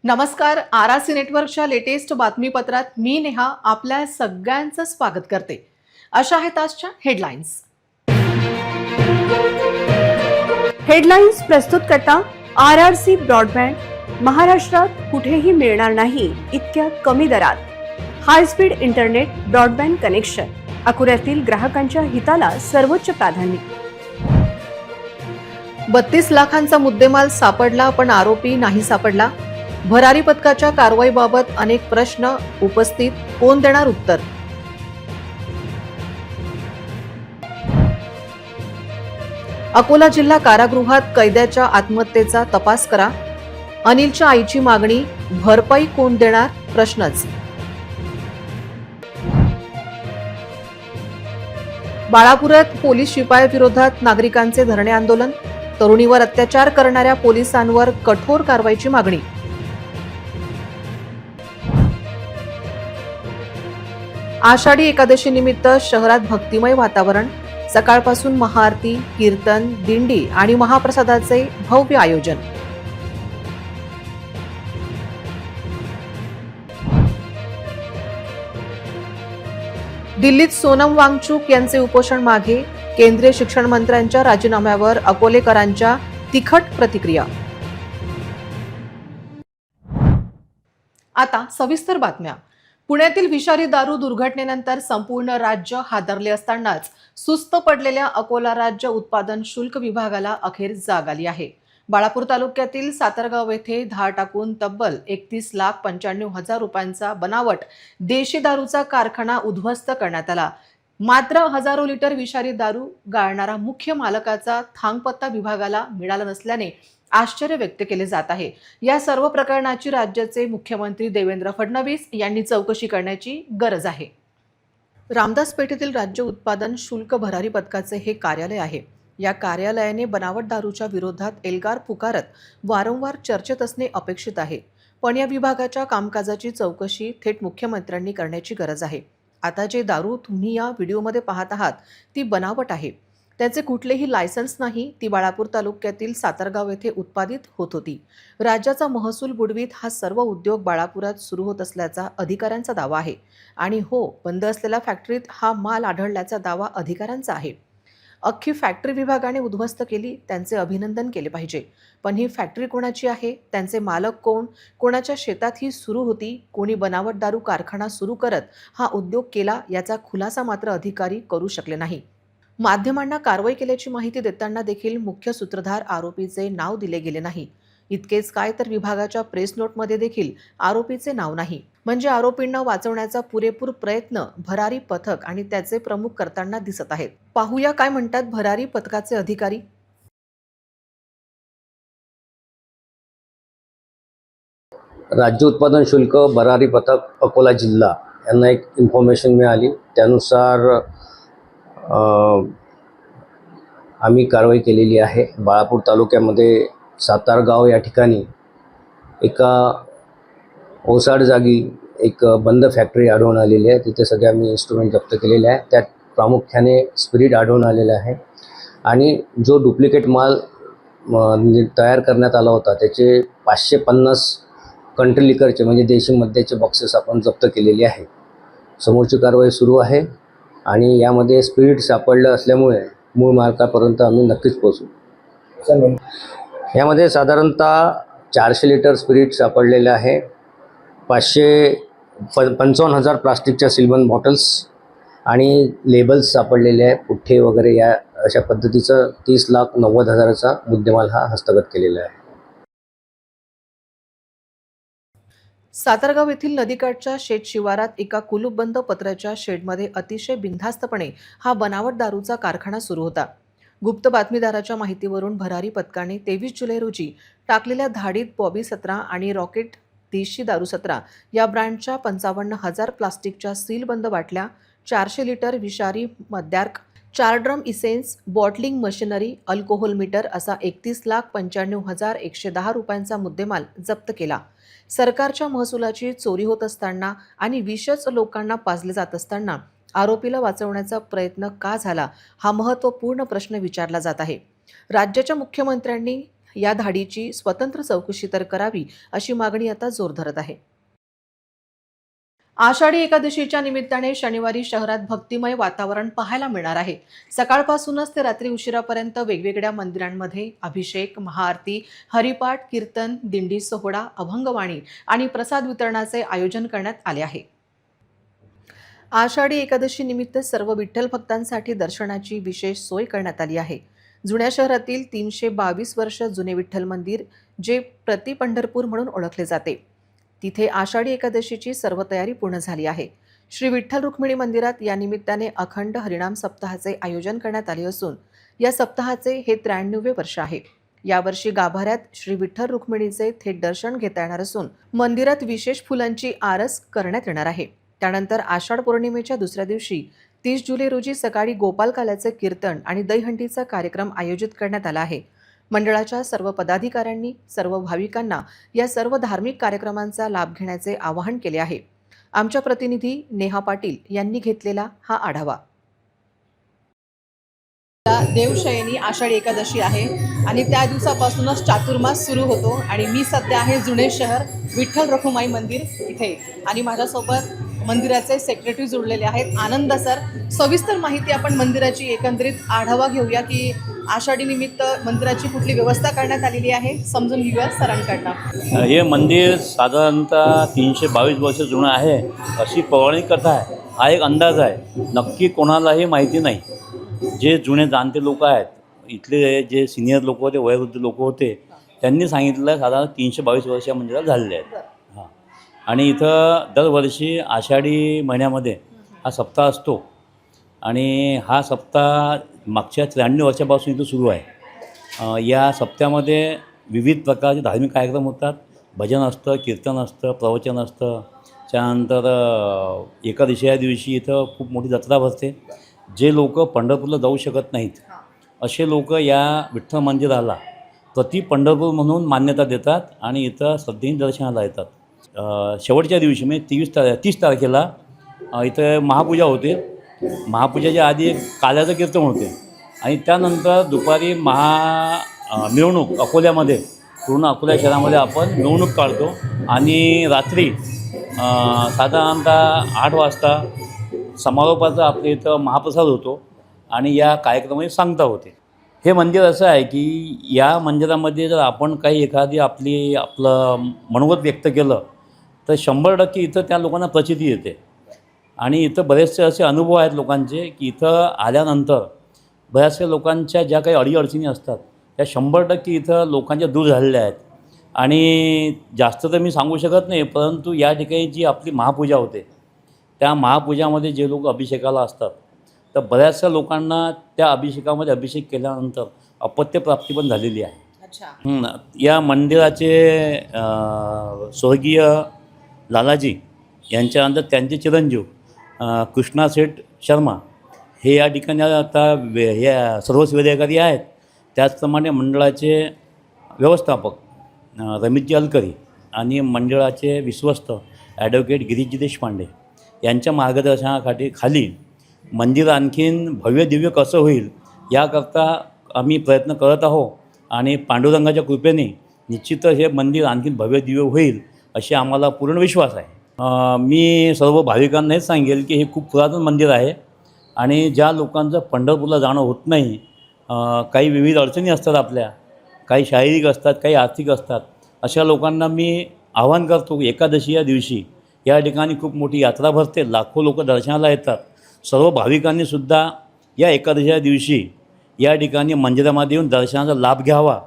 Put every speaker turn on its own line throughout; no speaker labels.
नमस्कार. आरआरसी नेटवर्कच्या लेटेस्ट बातमीपत्रात मी नेहा आपल्या सगळ्यांचं स्वागत करते. अशा आहेत आजच्या हेडलाईन्स.
हेडलाईन्स प्रस्तुत करता आरआरसी ब्रॉडबँड. महाराष्ट्रात कुठेही मिळणार नाही इतक्या कमी दरात high speed internet broadband connection. अकोल्यातील ग्राहकांच्या हिताला सर्वोच्च प्राधान्य.
32 लाखांचा मुद्देमाल सापडला पण आरोपी नाही सापडला. भरारी पथकाच्या कारवाईबाबत अनेक प्रश्न उपस्थित, कोण देणार उत्तर? अकोला जिल्हा कारागृहात कैद्याच्या आत्महत्येचा तपास करा. अनिलच्या आईची मागणी, भरपाई कोण देणार? प्रश्नच. बाळापुरात पोलीस शिपायाविरोधात नागरिकांचे धरणे आंदोलन. तरुणीवर अत्याचार करणाऱ्या पोलिसांवर कठोर कारवाईची मागणी. आषाढी एकादशी निमित्त शहरात भक्तिमय वातावरण. सकाळपासून महाआरती, कीर्तन, दिंडी आणि महाप्रसादाचे भव्य आयोजन. दिल्लीत सोनम वांगचुक यांचे उपोषण मागे. केंद्रीय शिक्षण मंत्र्यांच्या राजीनाम्यावर अकोलेकरांच्या तिखट प्रतिक्रिया. आता सविस्तर बातम्या. पुण्यातील विषारी दारू दुर्घटनेनंतर संपूर्ण राज्य हादरले असतानाच सुस्त पडलेल्या अकोला राज्य उत्पादन शुल्क विभागाला अखेर जाग आली आहे. बाळापूर तालुक्यातील सातरगाव येथे धाड टाकून तब्बल 31,95,000 रुपयांचा बनावट देशी दारूचा कारखाना उद्ध्वस्त करण्यात आला. मात्र हजारो लिटर विषारी दारू गाळणारा मुख्य मालकाचा थांगपत्ता विभागाला मिळाला नसल्याने आश्चर्य व्यक्त केले जात आहे. या सर्व प्रकरणाची राज्याचे मुख्यमंत्री देवेंद्र फडणवीस यांनी चौकशी करण्याची गरज आहे. रामदास पेठेतील राज्य उत्पादन शुल्क भरारी पथकाचे हे कार्यालय आहे. या कार्यालयाने बनावट दारूच्या विरोधात एल्गार पुकारत वारंवार चर्चेत असणे अपेक्षित आहे. पण या विभागाच्या कामकाजाची चौकशी थेट मुख्यमंत्र्यांनी करण्याची गरज आहे. आता जे दारू तुम्ही या व्हिडिओमध्ये पाहत आहात ती बनावट आहे. त्याचे कुठलेही लायसन्स नाही. ती बाळापूर तालुक्यातील सातरगाव येथे उत्पादित होत होती. राज्याचा महसूल बुडवीत हा सर्व उद्योग बाळापुरात सुरू होत असल्याचा अधिकाऱ्यांचा दावा आहे. आणि हो, बंद असलेल्या फॅक्टरीत हा माल आढळल्याचा दावा अधिकाऱ्यांचा आहे. अख्खी फॅक्टरी विभागाने उद्ध्वस्त केली, त्यांचे अभिनंदन केले पाहिजे. पण ही फॅक्टरी कोणाची आहे? त्यांचे मालक कोण? कोणाच्या शेतात ही सुरू होती? कोणी बनावट दारू कारखाना सुरू करत हा उद्योग केला याचा खुलासा मात्र अधिकारी करू शकले नाही. माध्यमांना कारवाई केल्याची माहिती देताना देखील मुख्य सूत्रधार आरोपीचे नाव दिले गेले नाही. इतकेच काय तर विभागाच्या प्रेस नोटमध्ये देखील आरोपीचे नाव नाही. म्हणजे आरोपींना वाचवण्याचा पुरेपूर प्रयत्न भरारी पथक आणि त्याचे प्रमुख करताना दिसत आहेत. पाहूया काय म्हणतात भरारी पथकाचे अधिकारी.
राज्य उत्पादन शुल्क भरारी पथक अकोला जिल्हा यांना एक इन्फॉर्मेशन मिळाली. त्यानुसार आम्ही कारवाई केलेली आहे. बाळापूर तालुक्यामध्ये सातारगाव या ठिकाणी एका ओसाड जागी एक बंद फॅक्टरी आढळून आलेली आहे. तिथे सगळे आम्ही इन्स्ट्रुमेंट जप्त केलेले आहे. त्यात प्रामुख्याने स्पिरिट आढळून आलेला आहे आणि जो डुप्लिकेट माल तयार करण्यात आला होता त्याचे 550 कंट्री लिकरचे म्हणजे देशी मद्याचे बॉक्सेस आपण जप्त केलेले आहे. समोरची कारवाई सुरू आहे आणि यामध्ये स्पिरिट सापडलं असल्यामुळे मूळ मालकापर्यंत आम्ही नक्कीच पोहोचू. यामध्ये साधारणतः 400 लिटर स्पिरिट सापडलेलं आहे. 555,000 प्लास्टिकच्या सीलबंद बॉटल्स आणि लेबल्स सापडलेले आहे. पुठ्ठे वगैरे या अशा पद्धतीचं 30,90,000चा मुद्देमाल हा हस्तगत केलेला आहे.
सातारगाव येथील नदीकाठच्या शेत शिवारात एका कुलूपबंद पत्र्याच्या शेडमध्ये अतिशय बिनधास्तपणे हा बनावट दारूचा कारखाना सुरू होता. गुप्त बातमीदाराच्या माहितीवरून भरारी पथकाने 23 जुलै रोजी टाकलेल्या धाडीत बॉबी 17 आणि रॉकेट देशी दारू 17 या ब्रँडच्या 55,000 प्लास्टिकच्या सीलबंद बाटल्या, 400 लिटर विषारी मद्यार्क, 4 drum essence, bottling machinery, alcohol meter असा 31,95,110 रुपयांचा मुद्देमाल जप्त केला. सरकारच्या महसुलाची चोरी होत असताना आणि विषच लोकांना पाजले जात असताना आरोपीला वाचवण्याचा प्रयत्न का झाला हा महत्त्वपूर्ण प्रश्न विचारला जात आहे. राज्याच्या मुख्यमंत्र्यांनी या धाडीची स्वतंत्र चौकशी तर करावी अशी मागणी आता जोर धरत आहे. आषाढी एकादशीच्या निमित्ताने शनिवारी शहरात भक्तिमय वातावरण पाहायला मिळणार आहे. सकाळपासूनच ते रात्री उशिरापर्यंत वेगवेगळ्या मंदिरांमध्ये अभिषेक, महाआरती, हरिपाठ, कीर्तन, दिंडी सोहळा, अभंगवाणी आणि प्रसाद वितरणाचे आयोजन करण्यात आले आहे. आषाढी एकादशी निमित्त सर्व विठ्ठल भक्तांसाठी दर्शनाची विशेष सोय करण्यात आली आहे. जुन्या शहरातील 322 वर्ष जुने विठ्ठल मंदिर, जे प्रति पंढरपूर म्हणून ओळखले जाते, तिथे आषाढी एकादशीची सर्व तयारी पूर्ण झाली आहे. श्री विठ्ठल रुक्मिणी मंदिरात या निमित्ताने अखंड हरिनाम सप्ताहाचे आयोजन करण्यात आले असून या सप्ताहाचे हे 93वे वर्ष आहे. यावर्षी गाभाऱ्यात श्री विठ्ठल रुक्मिणीचे थेट दर्शन घेता येणार असून मंदिरात विशेष फुलांची आरस करण्यात येणार आहे. त्यानंतर आषाढ पौर्णिमेच्या दुसऱ्या दिवशी 30 जुलै रोजी सकाळी गोपालकालाचे कीर्तन आणि दहीहंडीचा कार्यक्रम आयोजित करण्यात आला आहे. मंडळाच्या सर्व पदाधिकाऱ्यांनी सर्व भाविकांना या सर्व धार्मिक कार्यक्रमांचा लाभ घेण्याचे आवाहन केले आहे. आमच्या प्रतिनिधी नेहा पाटील यांनी घेतलेला हा आढावा. देवशयनी आषाढी एकादशी आहे आणि त्या दिवसापासूनच चातुर्मास सुरू होतो आणि मी सध्या आहे जुने शहर विठ्ठल रखुमाई मंदिर इथे आणि माझ्यासोबत मंदिराचे सेक्रेटरी जुळलेले आहेत, आनंद सर. सविस्तर माहिती आपण मंदिराची एकंदरीत आढावा घेऊया की आषाढी निमित्त मंदिराची कुठली व्यवस्था करण्यात आलेली आहे, समजून घेऊया सरांकडनं.
हे मंदिर साधारणतः 322 वर्ष जुनं आहे अशी पौराणिक कथा आहे. हा एक अंदाज आहे, नक्की कोणालाही माहिती नाही. जे जुने जाणते लोक आहेत, इथले जे सिनियर लोक होते, वयोवृद्ध लोक होते, त्यांनी सांगितलं साधारण 322 वर्ष मंदिरात झालेले आहेत. हां, आणि इथं दरवर्षी आषाढी महिन्यामध्ये हा सप्ताह असतो आणि हा सप्ताह मागच्या 93 वर्षापासून इथं सुरू आहे. या सप्त्यामध्ये विविध प्रकारचे धार्मिक कार्यक्रम होतात. भजन असतं, कीर्तन असतं, प्रवचन असतं. त्यानंतर एकादशी या दिवशी इथं खूप मोठी जत्रा भरते. जे लोक पंढरपूरला जाऊ शकत नाहीत असे लोक या विठ्ठल मंदिराला प्रति पंढरपूर म्हणून मान्यता देतात आणि इथं श्रद्धेने दर्शनाला येतात. शेवटच्या दिवशी म्हणजे 30 तारखेला इथं महापूजा होते. महापूजाच्या आधी एक काल्याचं कीर्तन होते आणि त्यानंतर दुपारी मिरवणूक अकोल्यामध्ये, पूर्ण अकोला शहरामध्ये आपण मिरवणूक काढतो आणि रात्री साधारणतः 8 वाजता समारोपाचा आपल्या इथं महाप्रसाद होतो आणि या कार्यक्रमाची सांगता होते. हे मंदिर असं आहे की या मंदिरामध्ये जर आपण काही एखादी आपलं मनोगत व्यक्त केलं तर 100% इथं त्या लोकांना प्रचिती येते. आणि इथं बरेचसे असे अनुभव आहेत लोकांचे की इथं आल्यानंतर बऱ्याचशा लोकांच्या ज्या काही अडीअडचणी असतात त्या 100% इथं लोकांच्या दूर झालेल्या आहेत. आणि जास्त तर मी सांगू शकत नाही, परंतु या ठिकाणी जी आपली महापूजा होते त्या महापूजामध्ये जे लोक अभिषेकाला असतात तर बऱ्याचशा लोकांना त्या अभिषेकामध्ये अभिषेक केल्यानंतर अपत्यप्राप्ती पण झालेली आहे.
अच्छा.
या मंदिराचे स्वर्गीय लालाजी यांच्यानंतर त्यांचे चिरंजीव कृष्णा सेठ शर्मा हे या ठिकाणी आता या सर्वस्वी अधिकारी आहेत. त्याचप्रमाणे मंडळाचे व्यवस्थापक रमेशजी अलकरी आणि मंडळाचे विश्वस्त ॲडव्होकेट गिरीशजी देशपांडे यांच्या मार्गदर्शनाखाली मंदिर आणखीन भव्य दिव्य कसं होईल याकरता आम्ही प्रयत्न करत आहोत आणि पांडुरंगाच्या कृपेने निश्चितच हे मंदिर आणखीन भव्य दिव्य होईल अशी आम्हाला पूर्ण विश्वास आहे. मी सर्व भाविकांना हेच सांगेल की हे खूप पुरातन मंदिर आहे आणि ज्या लोकांचं पंढरपूरला जाणं होत नाही, काही विविध अडचणी असतात आपल्या, काही शारीरिक असतात, काही आर्थिक असतात, अशा लोकांना मी आवाहन करतो की एकादशी या दिवशी या ठिकाणी खूप मोठी यात्रा भरते, लाखो लोक दर्शनाला येतात. सर्व भाविकांनीसुद्धा या एकादशी या दिवशी या ठिकाणी मंदिरामध्ये येऊन दर्शनाचा लाभ घ्यावा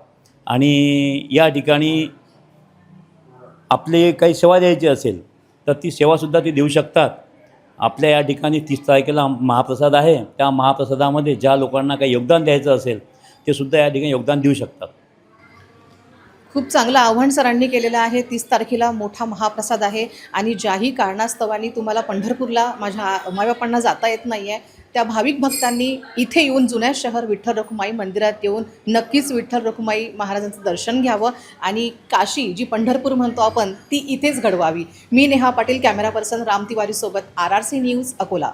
आणि या ठिकाणी आपली काही सेवा द्यायची असेल तर ती सेवासुद्धा ते देऊ शकतात. आपल्या या ठिकाणी 30 तारखेला महाप्रसाद आहे, त्या महाप्रसादामध्ये ज्या लोकांना काही योगदान द्यायचं असेल ते सुद्धा या ठिकाणी योगदान देऊ शकतात.
खूप चांगलं आव्हान सरांनी केलेलं आहे. 30 तारखेला मोठा महाप्रसाद आहे आणि ज्याही कारणास्तवानी तुम्हाला पंढरपूरला माझ्या मायबापांना जाता येत नाही आहे त्या भाविक भक्तांनी इथे येऊन जुन्या शहर विठ्ठल रखुमाई मंदिरात येऊन नक्कीच विठ्ठल रखुमाई महाराजांचं दर्शन घ्यावं आणि काशी जी पंढरपूर म्हणतो आपण ती इथेच घडवावी. मी नेहा पाटील, कॅमेरा पर्सन राम तिवारी सोबत RRC न्यूज अकोला.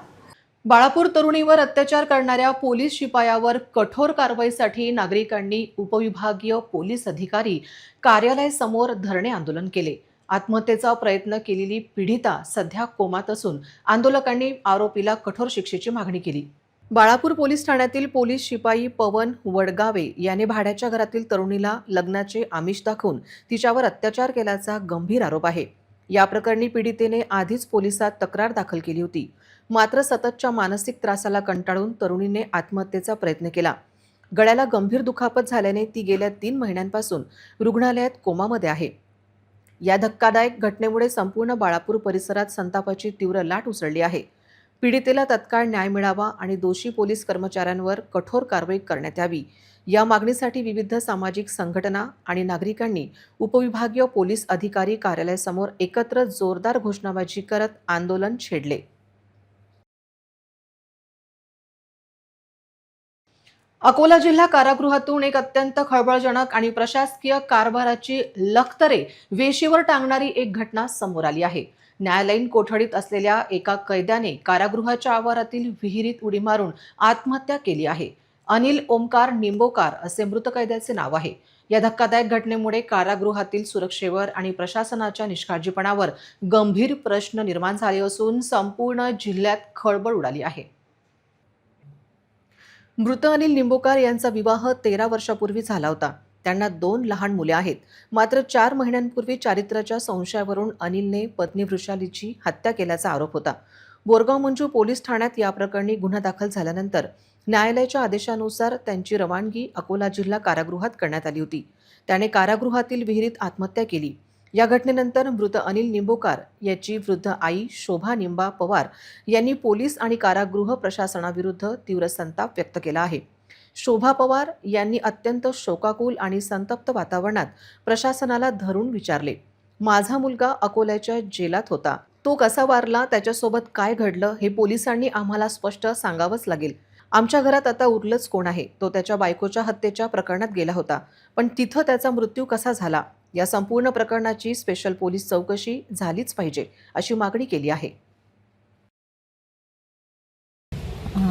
बाळापूर तरुणीवर अत्याचार करणाऱ्या पोलीस शिपायावर कठोर कारवाईसाठी नागरिकांनी उपविभागीय पोलीस अधिकारी कार्यालयासमोर धरणे आंदोलन केले. आत्महत्येचा प्रयत्न केलेली पीडिता सध्या कोमात असून आंदोलकांनी आरोपीला कठोर शिक्षेची मागणी केली. बाळापूर पोलीस ठाण्यातील पोलीस शिपाई पवन वडगावे याने भाड्याच्या घरातील तरुणीला लग्नाचे आमिष दाखवून तिच्यावर अत्याचार केल्याचा गंभीर आरोप आहे. या प्रकरणी पीडितेने आधीच पोलिसात तक्रार दाखल केली होती. मात्र सततच्या मानसिक त्रासाला कंटाळून तरुणीने आत्महत्येचा प्रयत्न केला. गळ्याला गंभीर दुखापत झाल्याने ती गेल्या 3 महिन्यांपासून रुग्णालयात कोमामध्ये आहे. या धक्कादायक घटनेमुळे संपूर्ण बाळापूर परिसरात संतापाची तीव्र लाट उसळली आहे. पीडितेला तत्काळ न्याय मिळावा आणि दोषी पोलीस कर्मचाऱ्यांवर कठोर कारवाई करण्यात यावी या मागणीसाठी विविध सामाजिक संघटना आणि नागरिकांनी उपविभागीय पोलीस अधिकारी कार्यालयासमोर एकत्र जोरदार घोषणाबाजी करत आंदोलन छेडले. अकोला जिल्हा कारागृहातून एक अत्यंत खळबळजनक आणि प्रशासकीय कारभाराची लखतरे वेशीवर टांगणारी एक घटना समोर आली आहे. न्यायालयीन कोठडीत असलेल्या एका कैद्याने कारागृहाच्या आवारातील विहिरीत उडी मारून आत्महत्या केली आहे. अनिल ओमकार निंबोकार असे मृत कैद्याचे नाव आहे. या धक्कादायक घटनेमुळे कारागृहातील सुरक्षेवर आणि प्रशासनाच्या निष्काळजीपणावर गंभीर प्रश्न निर्माण झाले असून संपूर्ण जिल्ह्यात खळबळ उडाली आहे. मृत अनिल निंबोकार यांचा विवाह 13 वर्षापूर्वी झाला होता. त्यांना 2 लहान मुले आहेत. मात्र 4 महिन्यांपूर्वी चारित्र्याच्या संशयावरून अनिलने पत्नी वृषालीची हत्या केल्याचा आरोप होता. बोरगाव मंजू पोलीस ठाण्यात या प्रकरणी गुन्हा दाखल झाल्यानंतर न्यायालयाच्या आदेशानुसार त्यांची रवानगी अकोला जिल्हा कारागृहात करण्यात आली होती. त्याने कारागृहातील विहिरीत आत्महत्या केली. या घटनेनंतर मृत अनिल निंबोकार याची वृद्ध आई शोभा निंबा पवार यांनी पोलीस आणि कारागृह प्रशासनाविरुद्ध तीव्र संताप व्यक्त केला आहे. शोभा पवार यांनी अत्यंत शोकाकुल आणि संतप्त वातावरणात प्रशासनाला धरून विचारले, माझा मुलगा अकोल्याच्या जेलात होता, तो कसा वारला, त्याच्यासोबत काय घडलं हे पोलिसांनी आम्हाला स्पष्ट सांगावंच लागेल. आमच्या घरात आता उरलंच कोण आहे? तो त्याच्या बायकोच्या हत्येच्या प्रकरणात गेला होता, पण तिथं त्याचा मृत्यू कसा झाला? या संपूर्ण प्रकरणाची स्पेशल पोलीस चौकशी झालीच पाहिजे अशी मागणी केली आहे.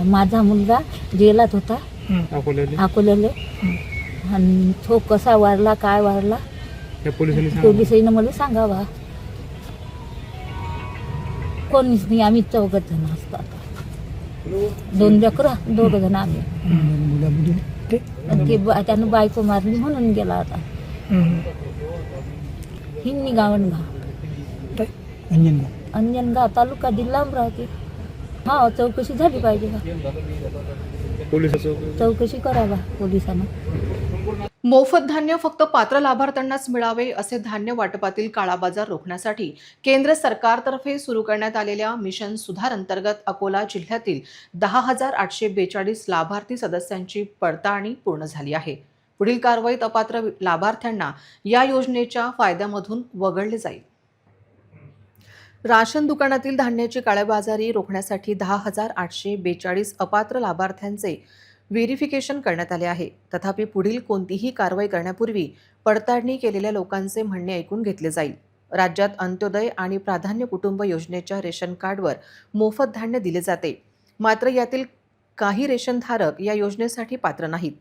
माझा मुलगा जेलात होता अकोल्याला आणि तो कसा वारला काय वारला पोलिसांनी मला सांगावा. कोणीच नाही, आम्ही 4 जण असतो. 2 लेकरं 2 जण आम्ही. त्यानं बायको मारली म्हणून गेला आता. हिंनी गावणगाव अंजनगाव तालुका जिल्हा अमरावती. हा, चौकशी झाली पाहिजे का? चौकशी करावा पोलिसांना.
मोफत धान्य फक्त पात्र लाभार्थ्यांनाच मिळावे असे धान्य वाटपातील काळाबाजार रोखण्यासाठी केंद्र सरकारतर्फे सुरू करण्यात आलेल्या मिशन सुधार अंतर्गत अकोला जिल्ह्यातील 10,842 लाभार्थी सदस्यांची पडताळणी पूर्ण झाली आहे. पुढील कारवाईत अपात्र लाभार्थ्यांना या योजनेच्या फायद्यामधून वगळले जाईल. राशन दुकानातील धान्याची काळेबाजारी रोखण्यासाठी 10,842 अपात्र लाभार्थ्यांचे व्हेरिफिकेशन करण्यात आले आहे. तथापि पुढील कोणतीही कारवाई करण्यापूर्वी पडताळणी केलेल्या लोकांचे म्हणणे ऐकून घेतले जाईल. राज्यात अंत्योदय आणि प्राधान्य कुटुंब योजनेच्या रेशन कार्डवर मोफत धान्य दिले जाते. मात्र यातील काही रेशनधारक या योजनेसाठी पात्र नाहीत.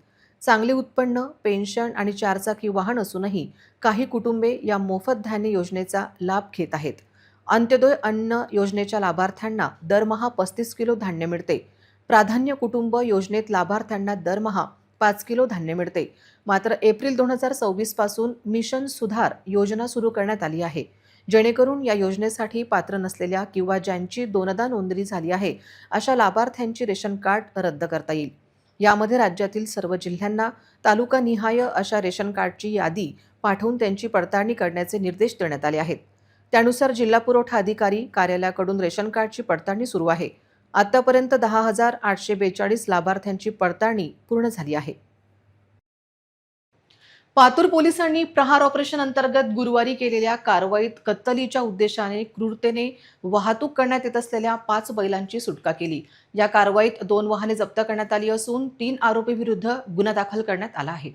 चांगले उत्पन्न, पेन्शन आणि 4चाकी वाहन असूनही काही कुटुंबे या मोफत धान्य योजनेचा लाभ घेत आहेत. अंत्योदय अन्न योजनेच्या लाभार्थ्यांना दरमहा 35 किलो धान्य मिळते. प्राधान्य कुटुंब योजनेत लाभार्थ्यांना दरमहा 5 किलो धान्य मिळते. मात्र एप्रिल 2024 पासून मिशन सुधार योजना सुरू करण्यात आली आहे, जेणेकरून या योजनेसाठी पात्र नसलेल्या किंवा ज्यांची 2दा नोंदणी झाली आहे अशा लाभार्थ्यांची रेशन कार्ड रद्द करता येईल. यामध्ये राज्यातील सर्व जिल्ह्यांना तालुकानिहाय अशा रेशन कार्डची यादी पाठवून त्यांची पडताळणी करण्याचे निर्देश देण्यात आले आहेत. त्यानुसार जिल्हा पुरवठा अधिकारी कार्यालयाकडून रेशन कार्डची पडताळणी सुरू आहे. आतापर्यंत 10,842 लाभार्थ्यांची पडताळणी पूर्ण झाली आहे. पातूर पोलिसांनी प्रहार ऑपरेशन अंतर्गत गुरुवारी केलेल्या कारवाईत कत्तलीच्या उद्देशाने क्रूरतेने वाहतूक करण्यात येत असलेल्या 5 बैलांची सुटका केली. या कारवाईत 2 वाहने जप्त करण्यात आली असून 3 आरोपींविरुद्ध गुन्हा दाखल करण्यात आला आहे.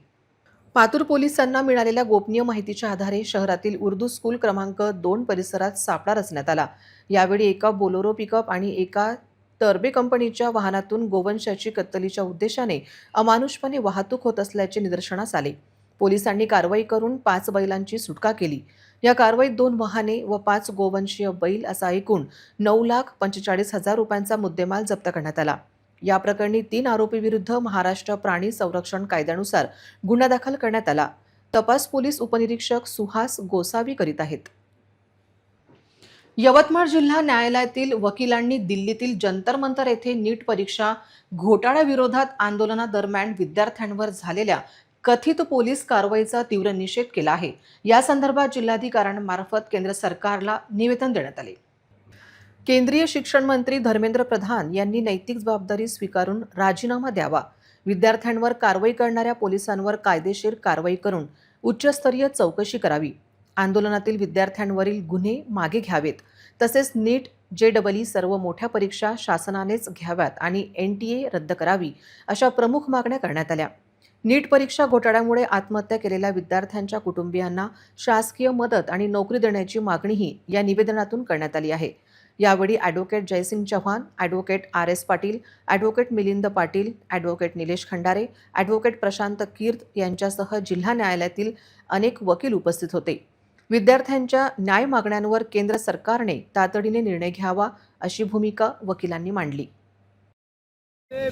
पातूर पोलिसांना मिळालेल्या गोपनीय माहितीच्या आधारे शहरातील उर्दू स्कूल क्रमांक 2 परिसरात सापळा रचण्यात आला. यावेळी एका बोलेरो पिकअप आणि एका टर्बे कंपनीच्या वाहनातून गोवंशाची कत्तलीच्या उद्देशाने अमानुषपणे वाहतूक होत असल्याचे निदर्शनास आले. पोलिसांनी कारवाई करून 5 बैलांची सुटका केली. या कारवाईत 2 वाहने व 5 गोवंशीय बैल असा एकूण 9,45,000 रुपयांचा मुद्देमाल जप्त करण्यात आला. या प्रकरणी 3 आरोपीविरुद्ध महाराष्ट्र प्राणी संरक्षण कायद्यानुसार गुन्हा दाखल करण्यात आला. तपास पोलीस उपनिरीक्षक सुहास गोसावी करीत आहेत. यवतमाळ जिल्हा न्यायालयातील वकिलांनी दिल्लीतील जंतर मंतर येथे नीट परीक्षा घोटाळ्याविरोधात आंदोलनादरम्यान विद्यार्थ्यांवर झालेल्या कथित पोलीस कारवाईचा तीव्र निषेध केला आहे. या संदर्भात जिल्हाधिकाऱ्यांमार्फत केंद्र सरकारला निवेदन देण्यात आले. केंद्रीय शिक्षण मंत्री धर्मेंद्र प्रधान यांनी नैतिक जबाबदारी स्वीकारून राजीनामा द्यावा. विद्यार्थ्यांवर कारवाई करणाऱ्या पोलिसांवर कायदेशीर कारवाई करून उच्चस्तरीय चौकशी करावी. आंदोलनातील विद्यार्थ्यांवरील गुन्हे मागे घ्यावेत. तसेच नीट, JEE सर्व मोठ्या परीक्षा शासनानेच घ्याव्यात आणि NTA रद्द करावी अशा प्रमुख मागण्या करण्यात आल्या. नीट परीक्षा घोटाळ्यामुळे आत्महत्या केलेल्या विद्यार्थ्यांच्या कुटुंबियांना शासकीय मदत आणि नोकरी देण्याची मागणीही या निवेदनातून करण्यात आली आहे. यावेळी advocate Jaisingh Chavan, advocate RS Patil, advocate Milind Patil, advocate Nilesh Khandare, advocate Prashant Kirt यांच्यासह जिल्हा न्यायालयातील अनेक वकील उपस्थित होते. विद्यार्थ्यांच्या न्याय मागण्यांवर केंद्र सरकारने तातडीने निर्णय घ्यावा अशी भूमिका वकिलांनी मांडली.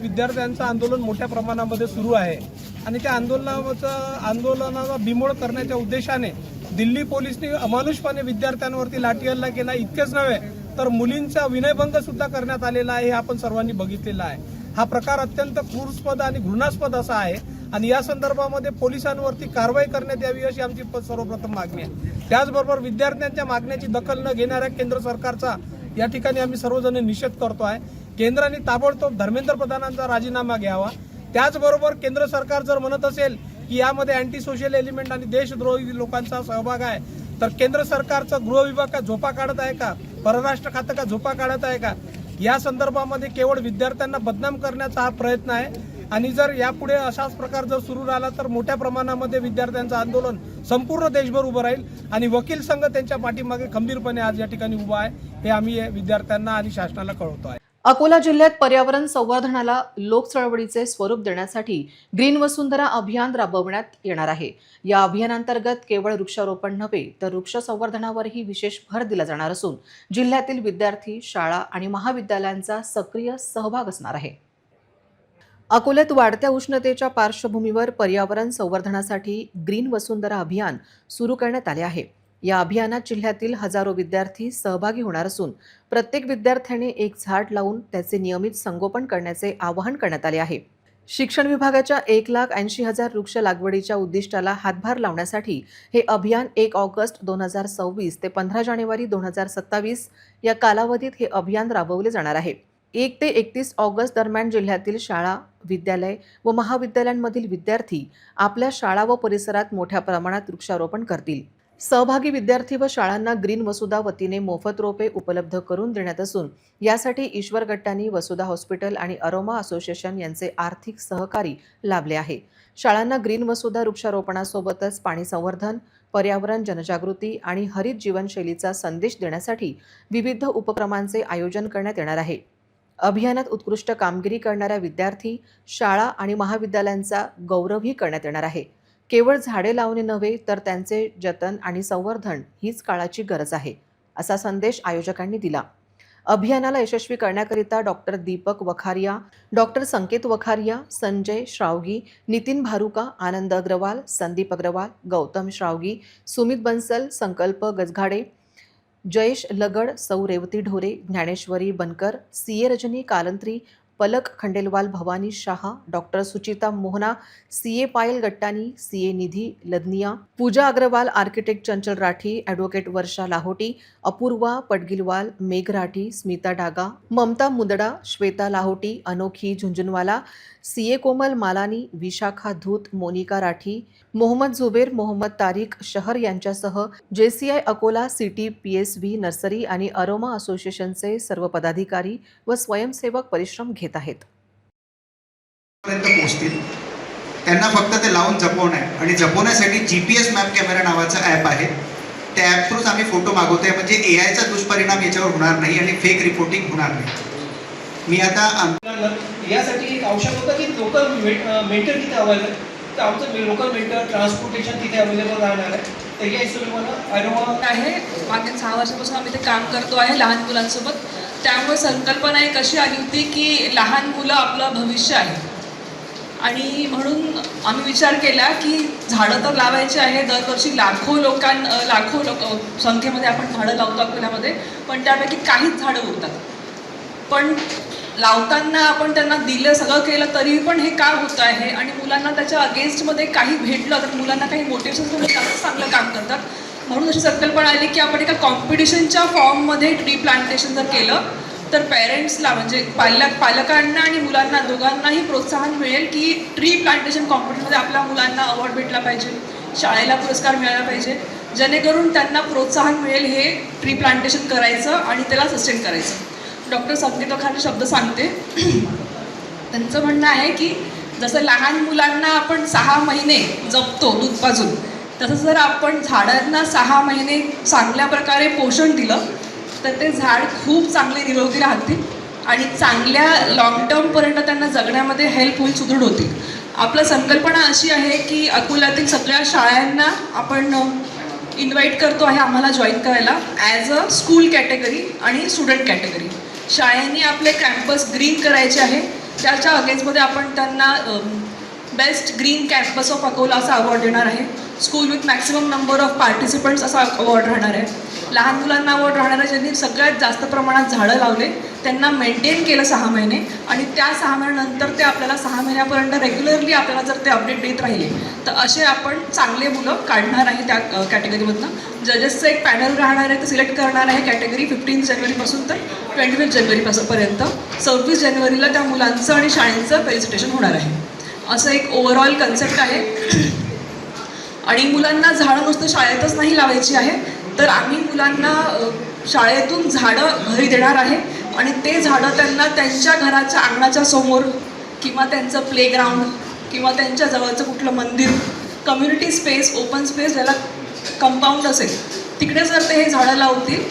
विद्यार्थ्यांचं आंदोलन मोठ्या प्रमाणामध्ये सुरू आहे आणि त्या आंदोलनाला बिमोड करण्याच्या उद्देशाने दिल्ली पोलिसांनी अमानुषपणे विद्यार्थ्यांवरती लाठीहल्ला केला. इतकेच नव्हे तर मुलींचा विनयभंग सुद्धा करण्यात आलेला आहे. हे आपण सर्वांनी बघितलेला आहे. हा प्रकार अत्यंत क्रूरस्पद आणि घृणास्पद असा आहे आणि या संदर्भामध्ये पोलिसांवरती कारवाई करण्यात यावी अशी आमची सर्वप्रथम मागणी आहे. त्याचबरोबर विद्यार्थ्यांच्या मागण्याची दखल न घेणाऱ्या केंद्र सरकारचा या ठिकाणी आम्ही सर्वजण निषेध करतो आहे. केंद्राने ताबडतोब धर्मेंद्र प्रधानांचा राजीनामा घ्यावा. त्याचबरोबर केंद्र सरकार जर म्हणत असेल की यामध्ये अँटी सोशल एलिमेंट आणि देशद्रोही लोकांचा सहभाग आहे तर केंद्र सरकारचा गृह विभाग का झोपा काढत आहे का, परराष्ट्र खातं का झोपा काढत आहे का? या संदर्भामध्ये केवळ विद्यार्थ्यांना बदनाम करण्याचा हा प्रयत्न आहे आणि जर यापुढे असाच प्रकार जर सुरू राहिला तर मोठ्या प्रमाणामध्ये विद्यार्थ्यांचं आंदोलन संपूर्ण देशभर उभं राहील आणि वकील संघ त्यांच्या पाठीमागे खंबीरपणे आज या ठिकाणी उभा आहे. हे आम्ही विद्यार्थ्यांना आणि शासनाला कळवतो आहे.
अकोला जिल्ह्यात पर्यावरण संवर्धनाला लोक चळवळीचे स्वरूप देण्यासाठी ग्रीन वसुंधरा अभियान राबवण्यात येणार आहे. या अभियानांतर्गत केवळ वृक्षारोपण नव्हे तर वृक्ष संवर्धनावरही विशेष भर दिला जाणार असून जिल्ह्यातील विद्यार्थी, शाळा आणि महाविद्यालयांचा सक्रिय सहभाग असणार आहे. अकोल्यात वाढत्या उष्णतेच्या पार्श्वभूमीवर पर्यावरण संवर्धनासाठी ग्रीन वसुंधरा अभियान सुरू करण्यात आले आहे. या अभियानात जिल्ह्यातील हजारो विद्यार्थी सहभागी होणार असून प्रत्येक विद्यार्थ्याने एक झाड लावून त्याचे नियमित संगोपन करण्याचे आवाहन करण्यात आले आहे. शिक्षण विभागाच्या 1,80,000 वृक्ष लागवडीच्या उद्दिष्टाला हातभार लावण्यासाठी हे अभियान 1 ऑगस्ट 2026 ते 15 जानेवारी 2027 या कालावधीत हे अभियान राबवले जाणार आहे. 1 ते 31 ऑगस्ट दरम्यान जिल्ह्यातील शाळा, विद्यालय व महाविद्यालयांमधील विद्यार्थी आपल्या शाळा व परिसरात मोठ्या प्रमाणात वृक्षारोपण करतील. सहभागी विद्यार्थी व शाळांना ग्रीन वसुधा वतीने मोफत रोपे उपलब्ध करून देण्यात असून यासाठी ईश्वर गट्टांनी, वसुधा हॉस्पिटल आणि अरोमा असोसिएशन यांचे आर्थिक सहकारी लाभले आहे. शाळांना ग्रीन वसुधा वृक्षारोपणासोबतच पाणी संवर्धन, पर्यावरण जनजागृती आणि हरित जीवनशैलीचा संदेश देण्यासाठी विविध उपक्रमांचे आयोजन करण्यात येणार आहे. अभियानात उत्कृष्ट कामगिरी करणाऱ्या विद्यार्थी, शाळा आणि महाविद्यालयांचा गौरवही करण्यात येणार आहे. केवळ झाडे लावणे नव्हे तर त्यांचे जतन आणि संवर्धन हीच काळाची गरज आहे, असा संदेश आयोजकांनी दिला. अभियानाला यशस्वी करण्याकरिता डॉक्टर दीपक वखारिया, डॉक्टर संकेत वखारिया, संजय श्रावगी, नितीन भारुका, आनंद अग्रवाल, संदीप अग्रवाल, गौतम श्रावगी, सुमित बन्सल, संकल्प गजघाडे, जयेश लगड, सौ रेवती ढोरे, ज्ञानेश्वरी बनकर, CA रजनी कालंत्री, पलक खंडेलवाल, भवानी शाह, डॉक्टर सुचिता मोहना, CA पायल गट्टानी, CA निधी लदनिया, पूजा अग्रवाल, आर्किटेक्ट चंचल राठी, ॲडव्होकेट वर्षा लाहोटी, अपूर्वा पडगिलवाल, मेघ राठी, स्मिता डागा, ममता मुदडा, श्वेता लाहोटी, अनोखी झुंझुनवाला, CA कोमल मालानी, विशाखा धूत, मोनिका राठी, मोहम्मद जुबेर, मोहम्मद तारिक शहर यांच्यासह JCI Akola, CT PSV nursery आणि अरोमा असोसिएशनचे सर्व पदाधिकारी व स्वयंसेवक परिश्रम घेत आहेत.
पोहोचतील त्यांना फक्त ते लावून जपवणं आहे आणि जपवण्यासाठी GPS मॅप कॅमेरा नावाचं ॲप आहे. त्या ॲप थ्रूच आम्ही फोटो मागवतोय म्हणजे AIचा दुष्परिणाम याच्यावर होणार नाही आणि फेक रिपोर्टिंग होणार नाही. मी आता
यासाठी एक आवश्यक होतं की लोकल मेंटर तिथे अवेलेबल, तर आमचं लोकल मेंटर ट्रान्सपोर्टेशन तिथे अवेलेबल राहणार आहे. तर या हिशोबाने आढावा
आहे. मागील 6 वर्षापासून आम्ही ते काम करतो आहे लहान मुलांसोबत. त्यामुळे संकल्पना एक अशी आली होती की लहान मुलं आपलं भविष्य आहे आणि म्हणून आम्ही विचार केला की झाडं तर लावायची आहे. दरवर्षी लाखो लोक संख्येमध्ये आपण झाडं लावतो अकोल्यामध्ये, पण त्यापैकी काहीच झाडं उरतात. पण लावताना आपण त्यांना दिलं, सगळं केलं तरी पण हे का होतं आहे आणि मुलांना त्याच्या अगेन्स्टमध्ये काही भेटलं तर मुलांना काही मोटिवेशन तुम्ही जास्त चांगलं काम करतात. म्हणून अशी संकल्पना आली की आपण एका कॉम्पिटिशनच्या फॉर्ममध्ये ट्री प्लांटेशन जर केलं तर पेरेंट्सला म्हणजे पालकांना आणि मुलांना दोघांनाही प्रोत्साहन मिळेल की ट्री प्लांटेशन कॉम्पिटिशनमध्ये आपल्या मुलांना अवॉर्ड भेटला पाहिजे, शाळेला पुरस्कार मिळाला पाहिजे, जेणेकरून त्यांना प्रोत्साहन मिळेल हे ट्री प्लांटेशन करायचं आणि त्याला सस्टेन करायचं. डॉक्टर संगीता खाली शब्द सांगते. त्यांचं म्हणणं आहे की जसं लहान मुलांना आपण 6 महिने जपतो दूध पाजून, तसं जर आपण झाडांना 6 महिने चांगल्या प्रकारे पोषण दिलं तर ते झाड खूप चांगले निरोगी राहतील आणि चांगल्या लॉंग टर्मपर्यंत त्यांना जगण्यामध्ये हेल्प होईल, सुदृढ होतील. आपलं संकल्पना अशी आहे की अकोल्यातील सगळ्या शाळांना आपण इन्व्हाइट करतो आहे आम्हाला जॉईन करायला ॲज अ स्कूल कॅटेगरी आणि स्टुडंट कॅटेगरी. शाळांनी आपले कॅम्पस ग्रीन करायचे आहे. त्याच्या अगेन्स्टमध्ये आपण त्यांना best green campus of Akola असा अवॉर्ड देणार आहे. School with maximum number of participants असा अवॉर्ड राहणार आहे. लहान मुलांना अवॉर्ड राहणार आहे ज्यांनी सगळ्यात जास्त प्रमाणात झाडं लावले, त्यांना मेंटेन केलं 6 महिने आणि त्या 6 महिन्यानंतर ते आपल्याला 6 महिन्यापर्यंत रेग्युलरली आपल्याला जर ते अपडेट देत राहिले तर असे आपण चांगले मुलं काढणार आहे त्या कॅटेगरीमधनं. जजेसचं एक पॅनल राहणार आहे, ते सिलेक्ट करणार आहे कॅटेगरी 15 जानेवारीपासून तर 25 जानेवारीपर्यंत. 26 जानेवारीला त्या मुलांचं आणि शाळेचं फेलिसिटेशन होणार आहे. असं एक ओव्हरऑल कन्सेप्ट आहे. आणि मुलांना झाडं नुसतं शाळेतच नाही लावायची आहे, तर आम्ही मुलांना शाळेतून झाडं घरी देणार आहे आणि ते झाडं त्यांना त्यांच्या घराच्या अंगणाच्या समोर किंवा त्यांचं प्लेग्राऊंड किंवा त्यांच्या जवळचं कुठलं मंदिर, कम्युनिटी स्पेस, ओपन स्पेस ज्याला कंपाऊंड असेल तिकडे जर ते हे झाडं लावतील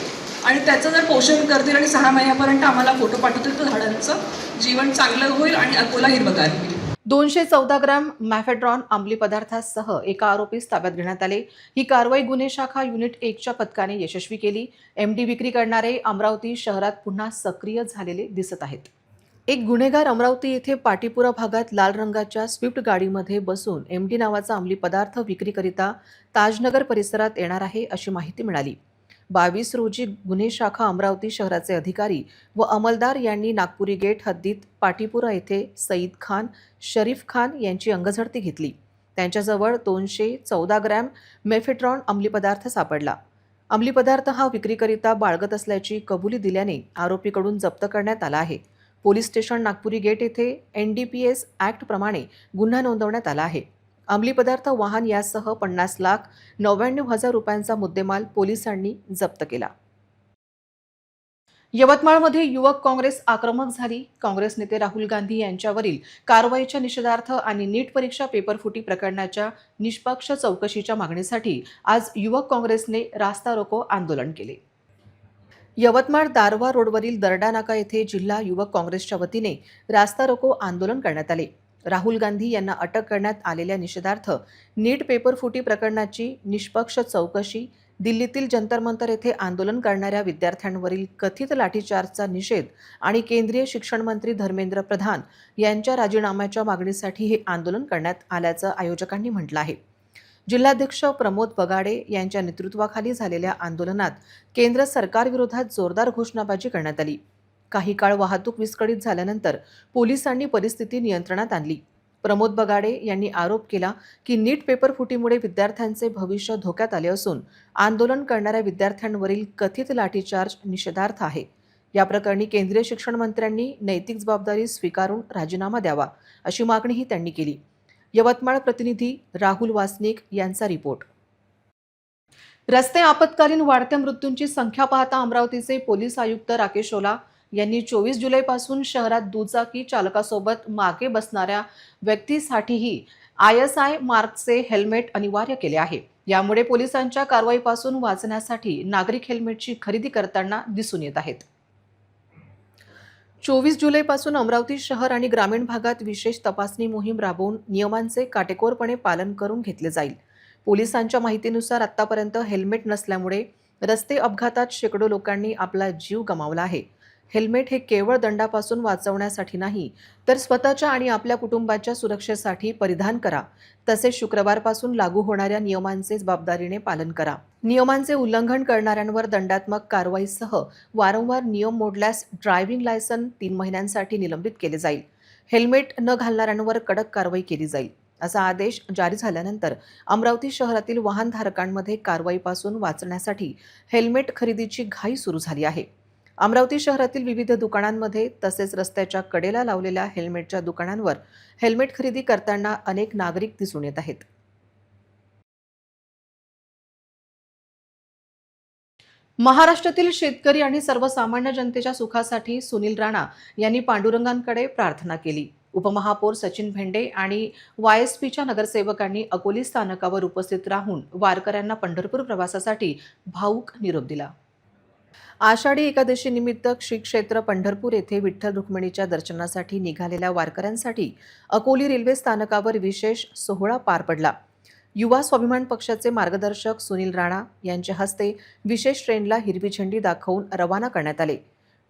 आणि त्याचं जर पोषण करतील आणि 6 महिन्यापर्यंत आम्हाला फोटो पाठवतील तर झाडांचं जीवन चांगलं होईल आणि अकोला हिरवगार होईल.
214 ग्रॅम मॅफेड्रॉन अंमली पदार्थासह एका आरोपीस ताब्यात घेण्यात आले. ही कारवाई गुन्हे शाखा युनिट 1च्या पथकाने यशस्वी केली. एमडी विक्री करणारे अमरावती शहरात पुन्हा सक्रिय झालेले दिसत आहेत. एक गुन्हेगार अमरावती येथे पाटीपुरा भागात लाल रंगाच्या स्विफ्ट गाडीमध्ये बसून एमडी नावाचा अंमली पदार्थ विक्रीकरिता ताजनगर परिसरात येणार आहे अशी माहिती मिळाली. 22 रोजी गुन्हे शाखा अमरावती शहराचे अधिकारी व अंमलदार यांनी नागपुरी गेट हद्दीत पाटीपुरा येथे सईद खान, शरीफ खान यांची अंगझडती घेतली. त्यांच्याजवळ 214 ग्रॅम मेफेड्रॉन अंमली पदार्थ सापडला. अंमली पदार्थ हा विक्रीकरिता बाळगत असल्याची कबुली दिल्याने आरोपीकडून जप्त करण्यात आला आहे. पोलीस स्टेशन नागपुरी गेट येथे NDPS ॲक्ट प्रमाणे गुन्हा नोंदवण्यात आला आहे. अंमली पदार्थ, वाहन यासह 50,99,000 रुपयांचा मुद्देमाल पोलिसांनी जप्त केला. यवतमाळमध्ये युवक काँग्रेस आक्रमक झाली. काँग्रेस नेते राहुल गांधी यांच्यावरील कारवाईच्या निषेधार्थ आणि नीट परीक्षा पेपरफुटी प्रकरणाच्या निष्पक्ष चौकशीच्या मागणीसाठी आज युवक काँग्रेसने रास्ता रोको आंदोलन केले. यवतमाळ दारवा रोडवरील दर्डा नाका येथे जिल्हा युवक काँग्रेसच्या वतीने रास्ता रोको आंदोलन करण्यात आले. राहुल गांधी यांना अटक करण्यात आलेल्या निषेधार्थ नीट पेपरफुटी प्रकरणाची निष्पक्ष चौकशी, दिल्लीतील जंतर मंतर येथे आंदोलन करणाऱ्या विद्यार्थ्यांवरील कथित लाठीचार्जचा निषेध आणि केंद्रीय शिक्षण मंत्री धर्मेंद्र प्रधान यांच्या राजीनाम्याच्या मागणीसाठी हे आंदोलन करण्यात आल्याचं आयोजकांनी म्हटलं आहे. जिल्हाध्यक्ष प्रमोद बगाडे यांच्या नेतृत्वाखाली झालेल्या आंदोलनात केंद्र सरकारविरोधात जोरदार घोषणाबाजी करण्यात आली. काही काळ वाहतूक विस्कळीत झाल्यानंतर पोलिसांनी परिस्थिती नियंत्रणात आणली. प्रमोद बगाडे यांनी आरोप केला की नीट पेपरफुटीमुळे विद्यार्थ्यांचे भविष्य धोक्यात आले असून आंदोलन करणाऱ्या विद्यार्थ्यांवरील कथित लाठीचार्ज निषेधार्थ आहे. या प्रकरणी केंद्रीय शिक्षण मंत्र्यांनी नैतिक जबाबदारी स्वीकारून राजीनामा द्यावा अशी मागणीही त्यांनी केली. यवतमाळ प्रतिनिधी राहुल वासनिक यांचा रिपोर्ट. रस्ते आपत्कालीन वाढत्या मृत्यूंची संख्या पाहता अमरावतीचे पोलीस आयुक्त राकेश ओला यांनी 24 जुलैपासून शहरात दुचाकी चालकासोबत मागे बसणाऱ्या व्यक्तीसाठीही ISI मार्कचे हेल्मेट अनिवार्य केले आहे. यामुळे पोलिसांच्या कारवाईपासून वाचण्यासाठी नागरिक हेल्मेटची खरेदी करताना दिसून येत आहेत. 24 जुलैपासून अमरावती शहर आणि ग्रामीण भागात विशेष तपासणी मोहीम राबवून नियमांचे काटेकोरपणे पालन करून घेतले जाईल. पोलिसांच्या माहितीनुसार आतापर्यंत हेल्मेट नसल्यामुळे रस्ते अपघातात शेकडो लोकांनी आपला जीव गमावला आहे. हेल्मेट हे केवळ दंडापासून वाचवण्यासाठी नाही, तर स्वतःच्या आणि आपल्या कुटुंबाच्या सुरक्षेसाठी परिधान करा. तसेच शुक्रवारपासून लागू होणाऱ्या नियमांचे जबाबदारीने पालन करा. नियमांचे उल्लंघन करणाऱ्यांवर दंडात्मक कारवाईसह वारंवार नियम मोडल्यास ड्रायव्हिंग लायसन 3 महिन्यांसाठी निलंबित केले जाईल. हेल्मेट न घालणाऱ्यांवर कडक कारवाई केली जाईल. असा आदेश जारी झाल्यानंतर अमरावती शहरातील वाहनधारकांमध्ये कारवाईपासून वाचण्यासाठी हेल्मेट खरेदीची घाई सुरू झाली आहे. अमरावती शहरातील विविध दुकानांमध्ये तसेच रस्त्याच्या कडेला लावलेल्या हेल्मेटच्या दुकानांवर हेल्मेट खरेदी करताना अनेक नागरिक दिसून येत आहेत. महाराष्ट्रातील शेतकरी आणि सर्वसामान्य जनतेच्या सुखासाठी सुनील राणा यांनी पांडुरंगांकडे प्रार्थना केली. उपमहापौर सचिन भेंडे आणि YSPच्या नगरसेवकांनी अकोली स्थानकावर उपस्थित राहून वारकऱ्यांना पंढरपूर प्रवासासाठी भाऊक निरोप दिला. आषाढी एकादशी निमित्त श्री क्षेत्र पंढरपूर येथे विठ्ठल रुक्मिणीच्या दर्शनासाठी निघालेल्या वारकऱ्यांसाठी अकोली रेल्वे स्थानकावर विशेष सोहळा पार पडला. युवा स्वाभिमान पक्षाचे मार्गदर्शक सुनील राणा यांच्या हस्ते विशेष ट्रेनला हिरवी झेंडी दाखवून रवाना करण्यात आले.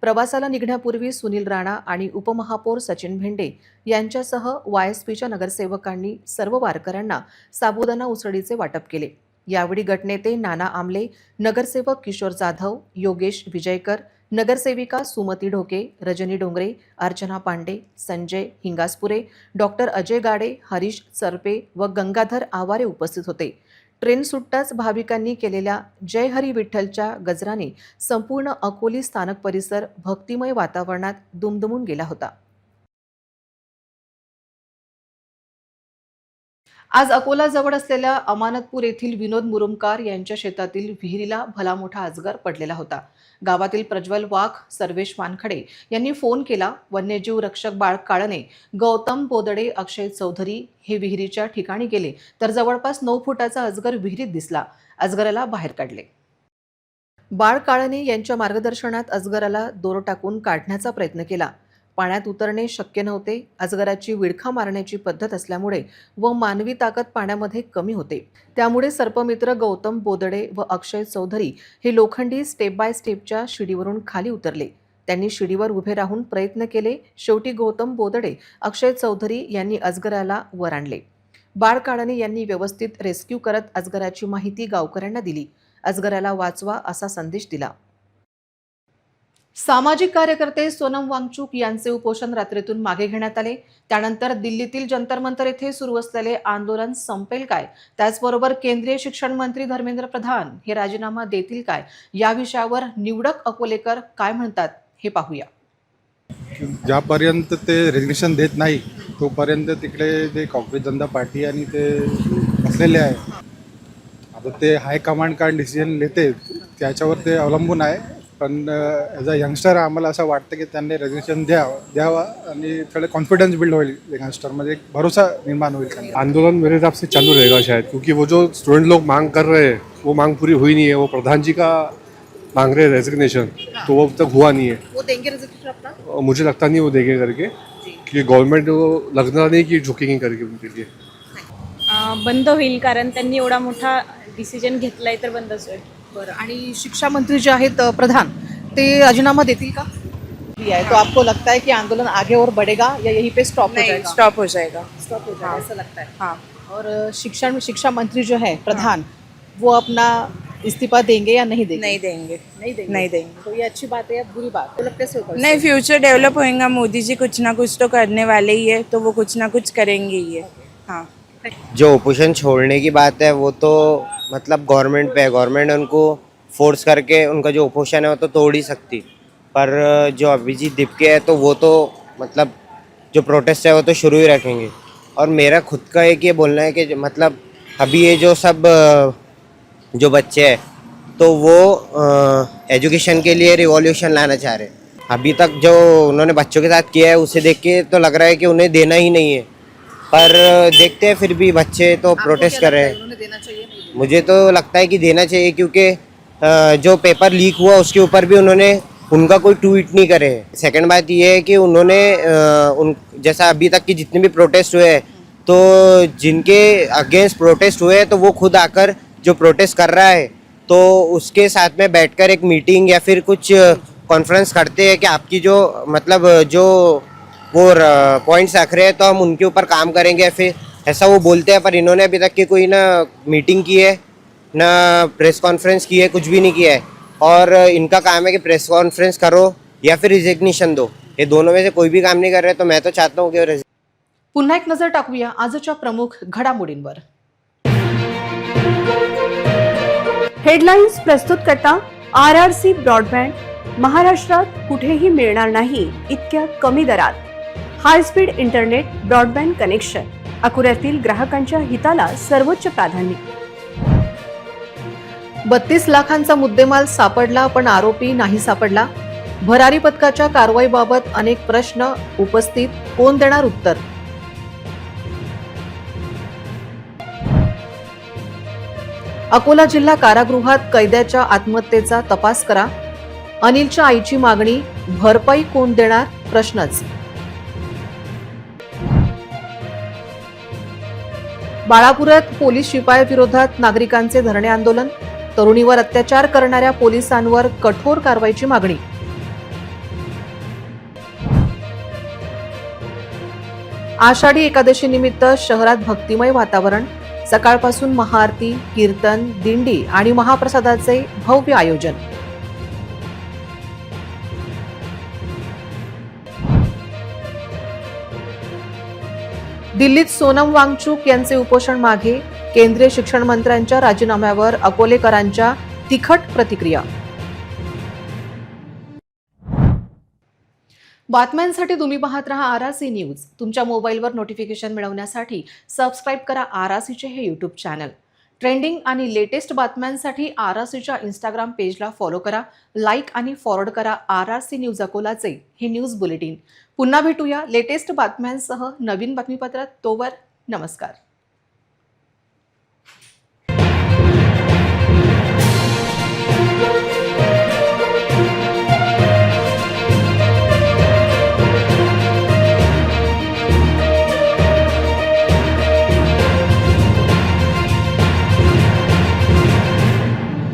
प्रवासाला निघण्यापूर्वी सुनील राणा आणि उपमहापौर सचिन भेंडे यांच्यासह YSPच्या नगरसेवकांनी सर्व वारकऱ्यांना साबुदाणा उसळीचे वाटप केले. यावेळी गटनेते नाना आमले, नगरसेवक किशोर जाधव, योगेश विजयकर, नगरसेविका सुमती ढोके, रजनी डोंगरे, अर्चना पांडे, संजय हिंगासपुरे, डॉक्टर अजय गाडे, हरीश सरपे व गंगाधर आवारे उपस्थित होते. ट्रेन सुटताच भाविकांनी केलेल्या जय हरी विठ्ठलच्या गजराने संपूर्ण अकोली स्थानक परिसर भक्तिमय वातावरणात दुमदुमून गेला होता. आज अकोलाजवळ असलेल्या अमानतपूर येथील विनोद मुरुमकार यांच्या शेतातील विहिरीला भला मोठा अजगर पडलेला होता. गावातील प्रज्वल वाघ, सर्वेश वानखडे यांनी फोन केला. वन्यजीव रक्षक बाळ काळने, गौतम बोदडे, अक्षय चौधरी हे विहिरीच्या ठिकाणी गेले तर जवळपास 9 फुटाचा अजगर विहिरीत दिसला. अजगराला बाहेर काढले. बाळ काळने यांच्या मार्गदर्शनात अजगराला दोर टाकून काढण्याचा प्रयत्न केला. पाण्यात उतरणे शक्य नव्हते. अजगराची विळखा मारण्याची पद्धत असल्यामुळे व मानवी ताकद पाण्यामध्ये कमी होते. त्यामुळे सर्पमित्र गौतम बोदडे व अक्षय चौधरी हे लोखंडी स्टेप बाय स्टेपच्या शिडीवरून खाली उतरले. त्यांनी शिडीवर उभे राहून प्रयत्न केले. शेवटी गौतम बोदडे, अक्षय चौधरी यांनी अजगराला वर आणले. बाळ काळने यांनी व्यवस्थित रेस्क्यू करत अजगराची माहिती गावकऱ्यांना दिली. अजगराला वाचवा असा संदेश दिला. सामाजिक कार्यकर्ते सोनम वांगचूक यांचे उपोषण रात्रीतून मागे घेण्यात आले. त्यानंतर दिल्लीतील जंतर मंतर येथे सुरू असलेले आंदोलन संपेल काय, त्याचबरोबर केंद्रीय शिक्षण मंत्री धर्मेंद्र प्रधान हे राजीनामा देतील काय, या विषयावर निवडक अकोलेकर काय म्हणतात हे पाहूया.
ज्यापर्यंत ते रेजिग्नेशन देत नाही तोपर्यंत तिकडे ते काँग्रेस जनता पार्टी आणि ते बसलेले आहे. आता ते हायकमांड काय डिसिजन घेते त्याच्यावर ते अवलंबून आहे. पण ॲज अ यंगस्टर आम्हाला असं वाटतं की त्यांनी रेजिग्नेशन द्यावा आणि थोड़ा कॉन्फिडेंस बिल्ड होईल यंगस्टरमध्ये, एक भरोसा निर्माण होईल.
आंदोलन मेरे हिसाब से चालू रहेगा शायद, क्योंकि वो जो स्टूडेंट लोग मांग कर रहे हैं वो मांग पूरी हुई नहीं है. वो प्रधान जी का मांग रहे रेजिग्नेशन, तो वो अब तक हुआ नहीं है.
वो देंगे रेजिग्नेशन अपना?
मुझे लगता नहीं वो देंगे करके, क्योंकि गवर्नमेंट लगना नहीं कि झुकेंगे करके उनके लिए.
बंद होईल, कारण त्यांनी एवढा मोठा डिसिजन घेतलाय तर बंदच होईल.
बरं, आणि शिक्षा मंत्री जे आहेत प्रधान, ते राजीनामा देतील का? तो आपको लगता है कि आंदोलन आगे और बढ़ेगा या यहीं पे स्टॉप हो जाएगा?
स्टॉप हो जाएगा.
स्टॉप हो जाएगा ऐसा लगता है.
हाँ.
और शिक्षा मंत्री जो है प्रधान, वो अपना इस्तीफा देंगे या नहीं देंगे?
नहीं देंगे. नहीं देंगे.
तो ये अच्छी बात है या बुरी बात? तो कैसे होगा?
नहीं, फ्यूचर डेवलप होएगा. मोदी जी कुछ ना कुछ तो करने वाले ही है, तो वो कुछ ना कुछ करेंगे ही है. हाँ.
जो ओपोजिशन छोड़ने की बात है वो तो मतलब गवर्नमेंट पे है. गवर्नमेंट उनको फोर्स करके उनका जो ओपोजिशन है वो तो तोड़ ही सकती. पर जो अभिजीत दीपके है तो वो तो मतलब जो प्रोटेस्ट है वो तो शुरू ही रखेंगे. और मेरा खुद का एक ये बोलना है कि मतलब अभी ये जो सब जो बच्चे हैं तो वो एजुकेशन के लिए रिवॉल्यूशन लाना चाह रहे हैं. अभी तक जो उन्होंने बच्चों के साथ किया है उसे देख के तो लग रहा है कि उन्हें देना ही नहीं है. पर देखते हैं, फिर भी बच्चे तो प्रोटेस्ट कर रहे हैं. मुझे तो लगता है कि देना चाहिए, क्योंकि जो पेपर लीक हुआ उसके ऊपर भी उन्होंने उनका कोई ट्वीट नहीं करे। सेकंड बात ये है कि उन्होंने जैसा अभी तक की जितने भी प्रोटेस्ट हुए हैं, तो जिनके अगेंस्ट प्रोटेस्ट हुए हैं तो वो खुद आकर जो प्रोटेस्ट कर रहा है तो उसके साथ में बैठकर एक मीटिंग या फिर कुछ कॉन्फ्रेंस करते हैं कि आपकी जो मतलब जो वो पॉइंट्स रख रहे हैं तो हम उनके ऊपर काम करेंगे, फिर ऐसा वो बोलते हैं। पर इन्होंने अभी तक की कोई ना मीटिंग की है ना प्रेस कॉन्फ्रेंस की है, कुछ भी नहीं किया है। और इनका काम है कि प्रेस कॉन्फ्रेंस करो या फिर रिजिग्नेशन दो, ये दोनों में से कोई भी काम नहीं कर रहे। तो मैं तो चाहता हूँ कि
पुन्हा एक नजर टाकूया आजच्या प्रमुख घडामोडींवर.
हेडलाईन्स प्रस्तुत करता RRC ब्रॉडबँड. महाराष्ट्रात कुठेही मिळणार नाही इतक्या कमी दरात high speed internet broadband connection. अकोल्यातील ग्राहकांच्या हिताला सर्वोच्च प्राधान्य.
32 लाखांचा मुद्देमाल सापडला पण आरोपी नाही सापडला. भरारी पथकाच्या कारवाईबाबत अनेक प्रश्न उपस्थित, कोण देणार उत्तर? अकोला जिल्हा कारागृहात कैद्याच्या आत्महत्येचा तपास करा. अनिलच्या आईची मागणी, भरपाई कोण देणार? प्रश्नच. बाळापुरात पोलीस शिपायाविरोधात नागरिकांचे धरणे आंदोलन. तरुणीवर अत्याचार करणाऱ्या पोलिसांवर कठोर कारवाईची मागणी. आषाढी एकादशी निमित्त शहरात भक्तिमय वातावरण. सकाळपासून महाआरती, कीर्तन, दिंडी आणि महाप्रसादाचे भव्य आयोजन. दिल्लीत सोनम वांगचुक यांचे उपोषण मागे. केंद्रीय शिक्षण मंत्र्यांच्या राजीनाम्यावर अकोलेकरांच्या तिखट प्रतिक्रिया. बातम्यांसाठी तुम्ही पाहत रहा RRC न्यूज. तुमच्या मोबाईलवर नोटिफिकेशन मिळवण्यासाठी सबस्क्राईब करा RRCचे हे यूट्यूब चॅनल. ट्रेंडिंग आणि लेटेस्ट बातम्यांसाठी RRCच्या इंस्टाग्राम पेजला फॉलो करा, लाईक आणि फॉरवर्ड करा RRC न्यूज अकोलाचे हे न्यूज बुलेटिन. पुन्हा भेटूया लेटेस्ट बातम्यांसह नवीन बातमीपत्रात. तोवर नमस्कार.